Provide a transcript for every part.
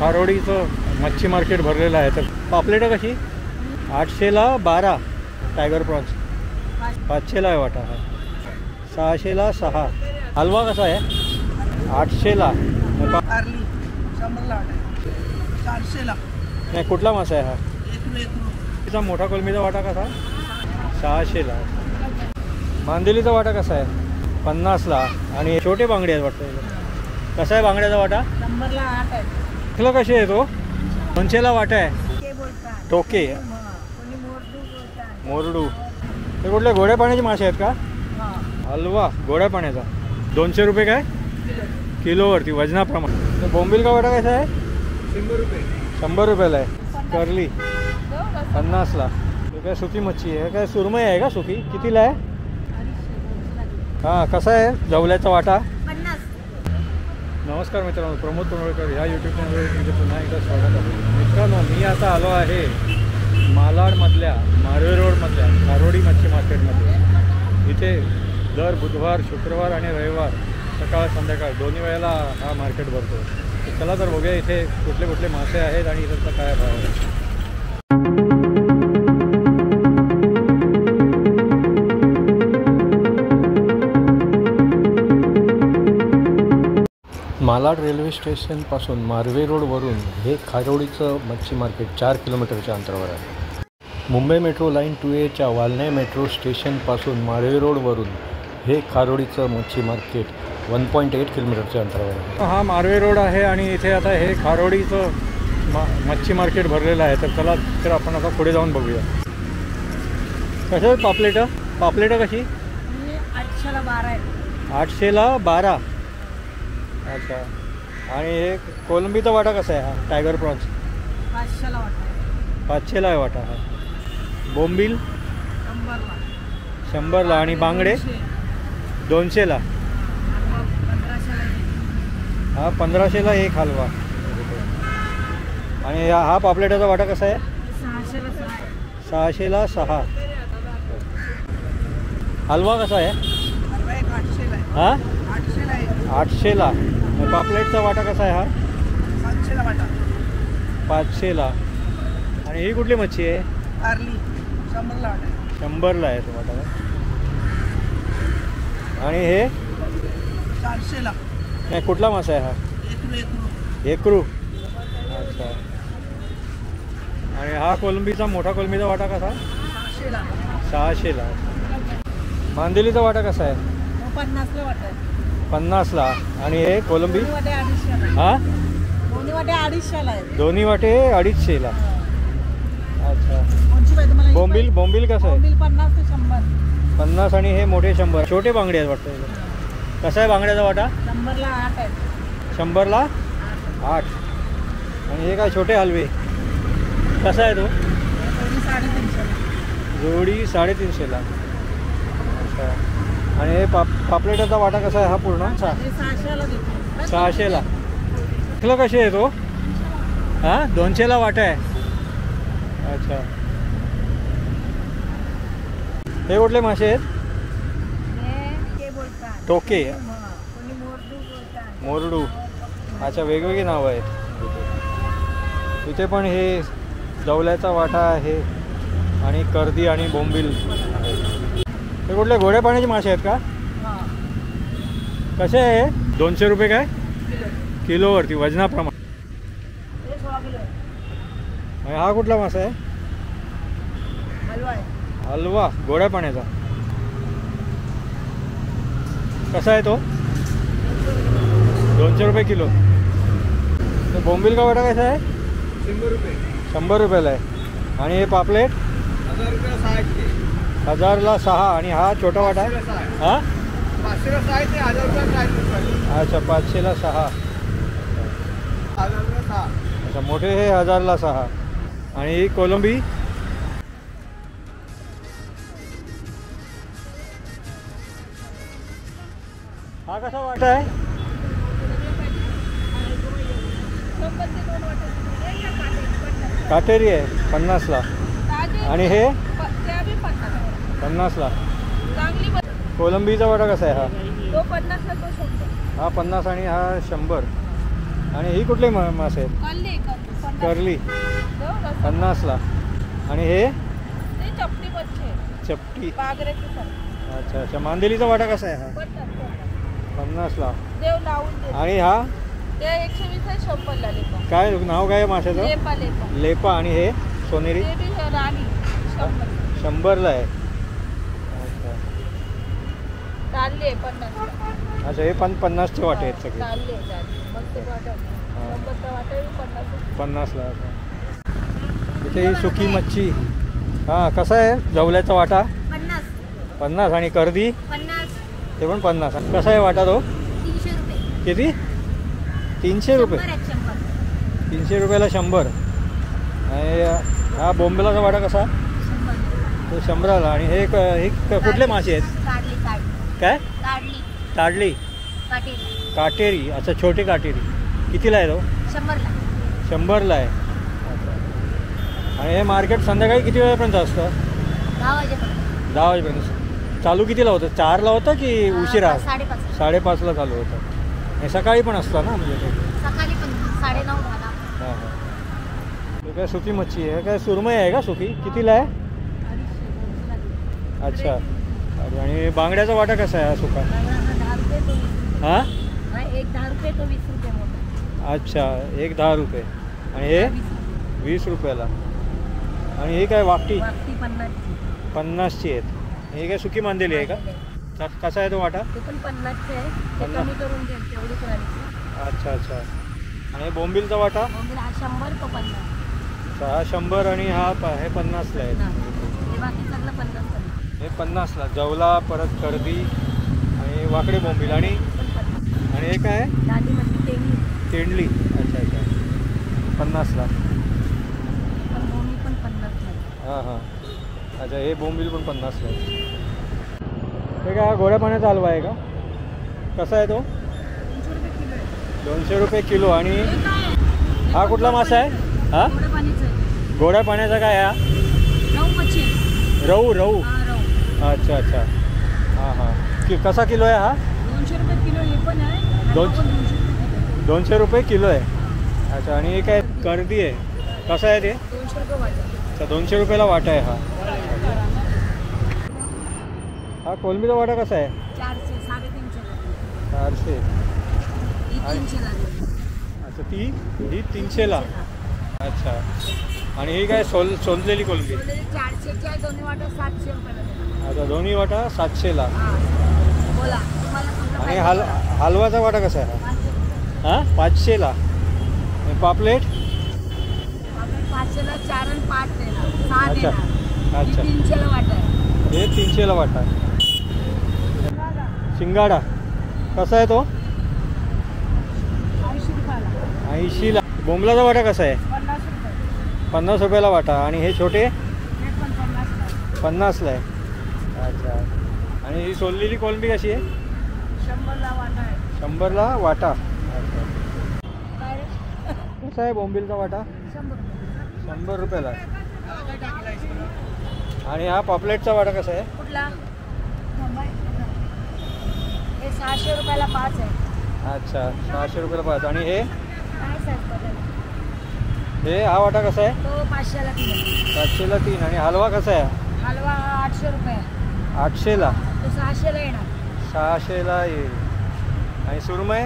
खारोडीचं मच्छी मार्केट भरलेलं आहे. तर पापलेट कशी 800ला 12 टायगर प्रॉन्स, 500ला आहे वाटा हा, 600ला 6. हलवा कसा आहे 800ला. आरली 400ला. नाही कुठला मासा आहे हा? तिचा मोठा कोलमीचा वाटा कसा 600ला. मांदेलीचा वाटा कसा आहे 50ला. आणि छोटे बांगडे आहेत वाटतं. कसा आहे बांगड्याचा वाटा? नंबरला 8 आहे. किलो कशी आहे तो? 200ला वाटा आहे. टोके मोरडू. हे कुठले गोड्या पाण्याचे मासे आहेत का? हलवा गोड्या पाण्याचा 200 रुपये काय किलोवरती वजनाप्रमाणे. बोंबील का वाटा कसा आहे 100 रुपये. 100 रुपयाला आहे. करली 50ला. हे काय सुकी मच्छी आहे काय? सुरमई आहे का सुकी? कितीला आहे? हां कसा आहे जवल्याचा वाटा? 50. नमस्कार मित्रांनो, प्रमोद तोंडवळकर ह्या यूट्यूब चॅनलवर तुमचे पुन्हा एकदा स्वागत आहे. मित्रांनो मी आता आलो आहे मालाडमधल्या मारवे रोडमधल्या खारोडी मच्छी मार्केटमध्ये. इथे दर बुधवार, शुक्रवार आणि रविवार सकाळ संध्याकाळ दोन्ही वेळेला हा मार्केट भरतो. तर चला तर बघूया इथे कुठले कुठले मासे आहेत आणि इथं काय भाव आहे. मालाड रेल्वे स्टेशनपासून मारवे रोडवरून हे खारोडीचं मच्छी मार्केट 4 किलोमीटरच्या अंतरावर आहे. मुंबई मेट्रो लाईन 2A वालने मेट्रो स्टेशनपासून मारवे रोडवरून हे खारोडीचं मच्छी मार्केट 1.8 किलोमीटरच्या अंतरावर आहे. हा मारवे रोड आहे आणि इथे आता हे खारोडीचं मच्छी मार्केट भरलेलं आहे. तर चला तर आपण आता पुढे जाऊन बघूया. कसं आहे पापलेटं? पापलेटं कशी 800ला 12 आहे. 800ला 12. अच्छा. आणि हे कोलंबीचा वाटा कसा आहे हा टायगर प्रॉन्स? 500ला वाटा. 500ला आहे वाटा हा. बोंबील 100ला. आणि बांगडे 200ला. हा 1500ला एक हलवा. आणि हा पापलेटाचा वाटा कसा आहे? 600ला 6. हलवा कसा आहे? हा 800ला. पापलेटचा वाटा कसा आहे हा? 500ला. आणि ही कुठली मच्छी आहे? आरली 100ला आहे तो वाटा. आणि हे 400ला. नाही कुठला मासा आहे हा? एकरू. अच्छा. आणि हा कोलंबीचा मोठा कोलंबीचा वाटा कसा? 600ला. मांदेलीचा वाटा कसा आहे? 50ला वाटा. 50ला. आणि हे कोलंबी? हां दोन्ही वाटे 250ला. अच्छा. बोंबील बोंबील कसं आहे? 50 ते 100. 50 आणि हे मोठे 100. छोटे बांगडे आहेत वाटतं. कसा आहे बांगड्याचा वाटा? नंबरला 8 आहे. 100ला 8. आणि हे काय छोटे हलवे कसा आहे तो? जोडी 350ला. अच्छा. आणि हे पापलेटाचा वाटा कसा आहे हा पूर्ण? 600ला. किलो कशी आहे तो? हां 200ला वाटा आहे. अच्छा. हे कुठले मासे आहेत? टोके मोरडू. अच्छा वेगवेगळी नावं आहेत. इथे पण हे जवल्याचा वाटा आहे आणि कर्दी आणि बोंबील. हे कुठले गोड्या पाण्याचे मासे आहेत का? कसे आहे? 200 रुपये काय किलोवरती वजनाप्रमाणे. हा कुठला मासा आहे? हलवा गोड्या पाण्याचा. कसा आहे तो? 200 रुपये किलो. बोंबील का वाटा कसा आहे? 100 रुपयाला आहे. आणि हे पापलेट 1000ला 6. आणि हा छोटा वाटा आहे हा 500ला. अच्छा 500ला 6. अच्छा मोठे हे 1000ला 6. आणि ही कोलंबी हा कसा वाटा आहे? काटेरी आहे 50ला. आणि हे 50ला. कोलंबीचा वाटा कसा आहे हा? तो 50 ला तो 100. हा 50 आणि हा 100. आणि ही कुठले मासे आहेत? करली देऊ का? 50ला. आणि हे ते चपटी मच्छी आहे. चपटी. बागऱ्याची सर. अच्छा अच्छा. मांदेलीचा वाटा कसा आहे हा? 50. 50ला. देव लावून दे. आणि हा ते 120 आहे 100 लेपा. काय नाव काय आहे माशाचं? लेपा लेपा. लेपा. आणि हे सोनेरी ते बी राणी 100. 100ला आहे. अच्छा चालली आहे 50. अच्छा. हे पण 50चे वाटे आहेत सगळे. चालली आहे. मग ते वाटा 100चा वाटा 50. 50ला. इथे ही सुकी मच्छी. हां कसा आहे जवल्याचा वाटा? 50. आणि कर्दी 50. ते पण 50. कसा आहे वाटा तो? 300 रुपये. किती? 300 रुपये. 300 रुपयाला 100. आणि हा बोंबेलाचा वाटा कसा? 100. तो 100ला. आणि हे कुठले मासे आहेत? काय? ताडली. काटेरी. अच्छा छोटी काटेरी. कितीला आहे तो? 100ला आहे. अच्छा. आणि हे मार्केट संध्याकाळी किती वेळापर्यंत असतं? 10 वाजेपर्यंत. चालू कितीला होतं? 4ला होतं की उशिरा? 5:30ला चालू होतं. हे सकाळी पण असतं ना म्हणजे ते? सकाळी पण 9:30 10. हां हां. हे काय सुकी मच्छी आहे? काय सुरमई आहे का सुकी? कितीला आहे? अच्छा. आणि बांगड्याचा वाटा कसा आहे हा सुका? 10 रुपये तो 20. हां. एक 10 रुपये तो 20 रुपये मोठा. अच्छा. एक 10 रुपये. आणि हे 20 रुपयाला. आणि हे काय वाकटी? 50ची आहेत. हे काय सुकी मांदेली आहे का? कसा आहे तो वाटा? ते पण 50चे आहे. ते कमी करून देईल तेवढीच राहिली. अच्छा अच्छा. आणि बोंबीलचा वाटा? बोंबील हा 100 तो 50. हा 100. आणि हे 50ला आहे. हे बाकी सगळं 50 ला. हे 50ला. जवला परत कर्दी आणि वाकडे बोंबील. आणि हे काय आहे? दादी म्हणजे तेंडली. अच्छा अच्छा. 50ला. पण बोंबील पण 50 ला. हां हां. अच्छा. हे बोंबील पण 50ला आहे. हे काय गोड्या पाण्याचा हलवा आहे का? कसा आहे तो? 300 रुपये किलो आहे. 200 रुपये किलो. आणि हा कुठला मासा आहे? हा गोड्या पाण्याचं आहे. गोड्या पाण्याचा काय हा? रहू मच्छी. रहू. रहू. हा रहू. अच्छा अच्छा. हां हां. कसा किलो आहे हा? 200 रुपये किलो हे पण आहे. 200 रुपये किलो आहे. अच्छा. आणि हे काय कर्दी आहे? कसं आहे ते? 200 रुपये वाटा. अच्छा. 200 रुपयाला वाटा आहे हा. हा कोलंबीचा वाटा कसा आहे? 400 350. 400. ही 300 ला. अच्छा. ही 300ला. अच्छा. आणि ही काय सोललेली कोलंबी? 400ची आहे. दोन्ही वाटा 700 रुपयाला. अच्छा. दोन्ही वाटा 700ला. बोला तुम्हाला. आणि हलवाचा वाटा कसा आहे हा? हां 500ला. आणि पापलेट? 500ला 4 आणि 5 देणार. 6 अच्छा. देणार. अच्छा. 300ला वाटा आहे. हे 300ला वाटा आहे. शिंगाडा कसा आहे तो? 80 रुपयाला. 80ला. बोंबलाचा वाटा कसा आहे? 50 रुपये. 50 रुपयाला वाटा. आणि हे छोटे? हे पण 50 ला. 50ला आहे. अच्छा. आणि ही सोललेली कोलंबी कशी आहे? 100 ला वाटा आहे. 100ला वाटा. अच्छा. काय रे? कसा आहे बोंबीलचा वाटा? 100 रुपये. 100 रुपयाला आहे. आणि हा पॉपलेटचा वाटा कसा आहे? कुठला? हे 600 रुपयाला 5 आहे. अच्छा. 600 रुपयाला 5. आणि हे काय साईज बदल? हा वाटा कसा आहे? तो 500ला 3. 700ला 3. आणि हलवा कसा आहे? हलवा 800 रुपये आहे. 800ला. तो 600ला येणार. 600ला येईल. आणि सुरमई?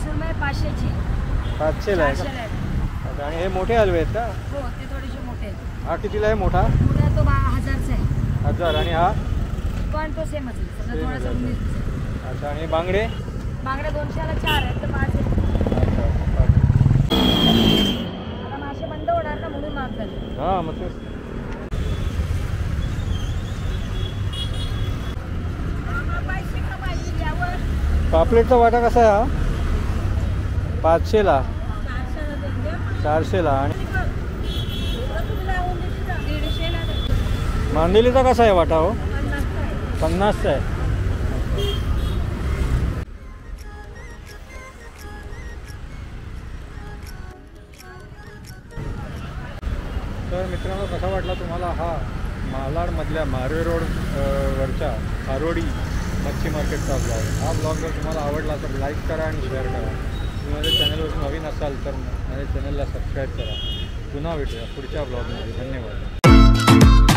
सुरमई 500ची. 500ला आहे का? 400ला आहे. अच्छा. आणि हे मोठे हलवे आहेत का? हो ते थोडेसे मोठे आहेत. हा कितीला आहे मोठा? मोठा तो 1000चा आहे. 1000. आणि हा? पण तो सेमच आहे. सगळं Same थोडासा आहे. उंचीच आहे. अच्छा. आणि बांगडे? बांगड्या 200ला 4 आहेत तर 5 आहेत. अच्छा. आता मासे बंद होणार ना म्हणून महाग झाले. हां मग तेच. पापलेटचा वाटा कसा आहे हा? 500ला. 400ला. आणि मांदेलीचा कसा आहे वाटा हो? 50चा आहे. तर मित्रांनो कसा वाटला तुम्हाला हा मालाडमधल्या मारवे रोड वरच्या खारोडी मच्छी मार्केटचा ब्लॉग? हा ब्लॉग जर तुम्हाला आवडला तर लाईक करा आणि शेअर करा. तुम्ही माझ्या चॅनलवर नवीन असाल तर माझ्या चॅनलला सबस्क्राईब करा. पुन्हा भेटूया पुढच्या ब्लॉगमध्ये. धन्यवाद.